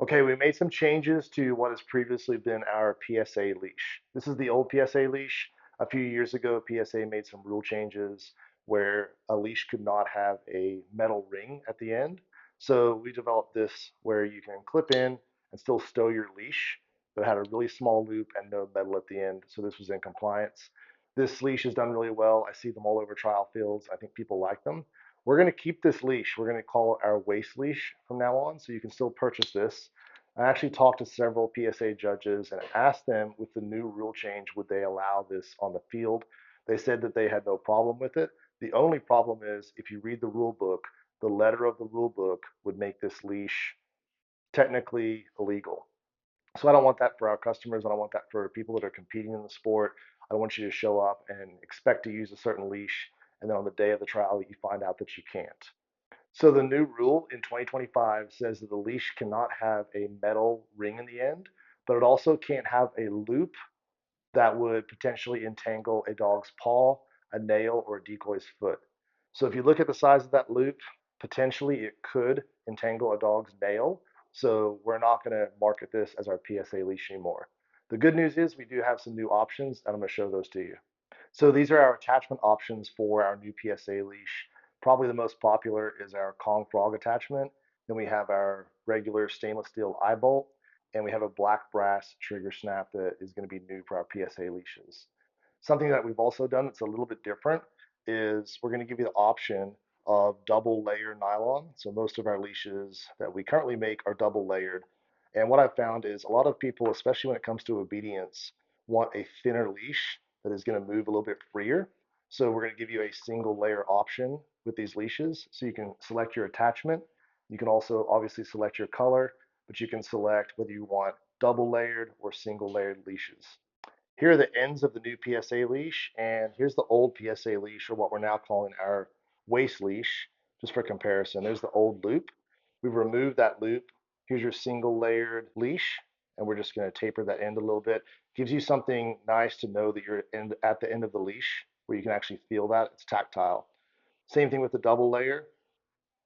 Okay, we made some changes to what has previously been our PSA leash. This is the old PSA leash. A few years ago, PSA made some rule changes where a leash could not have a metal ring at the end. So we developed this where you can clip in and still stow your leash, but it had a really small loop and no metal at the end. So this was in compliance. This leash has done really well. I see them all over trial fields. I think people like them. We're going to keep this leash. We're going to call it our waist leash from now on, so you can still purchase this. I actually talked to several PSA judges and asked them with the new rule change, would they allow this on the field? They said that they had no problem with it. The only problem is if you read the rule book, the letter of the rule book would make this leash technically illegal. So I don't want that for our customers. I don't want that for people that are competing in the sport. I don't want you to show up and expect to use a certain leash, and then on the day of the trial, you find out that you can't. So the new rule in 2025 says that the leash cannot have a metal ring in the end, but it also can't have a loop that would potentially entangle a dog's paw, a nail, or a decoy's foot. So if you look at the size of that loop, potentially it could entangle a dog's nail. So we're not going to market this as our PSA leash anymore. The good news is we do have some new options, and I'm going to show those to you. So these are our attachment options for our new PSA leash. Probably the most popular is our Kong Frog attachment. Then we have our regular stainless steel eye bolt, and we have a black brass trigger snap that is going to be new for our PSA leashes. Something that we've also done that's a little bit different is we're going to give you the option of double layer nylon. So most of our leashes that we currently make are double layered. And what I've found is a lot of people, especially when it comes to obedience, want a thinner leash that is going to move a little bit freer. So we're going to give you a single layer option with these leashes. So you can select your attachment. You can also obviously select your color, but you can select whether you want double layered or single layered leashes. Here are the ends of the new PSA leash, and here's the old PSA leash, or what we're now calling our waist leash, just for comparison. There's the old loop. We've removed that loop. Here's your single layered leash, and we're just going to taper that end a little bit. Gives you something nice to know that you're at the end of the leash, where you can actually feel that. It's tactile. Same thing with the double layer.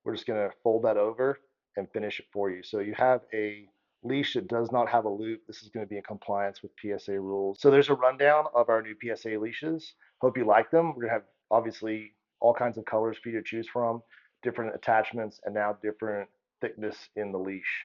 We're just going to fold that over and finish it for you. So you have a leash that does not have a loop. This is going to be in compliance with PSA rules. So there's a rundown of our new PSA leashes. Hope you like them. We're going to have obviously all kinds of colors for you to choose from, different attachments, and now different thickness in the leash.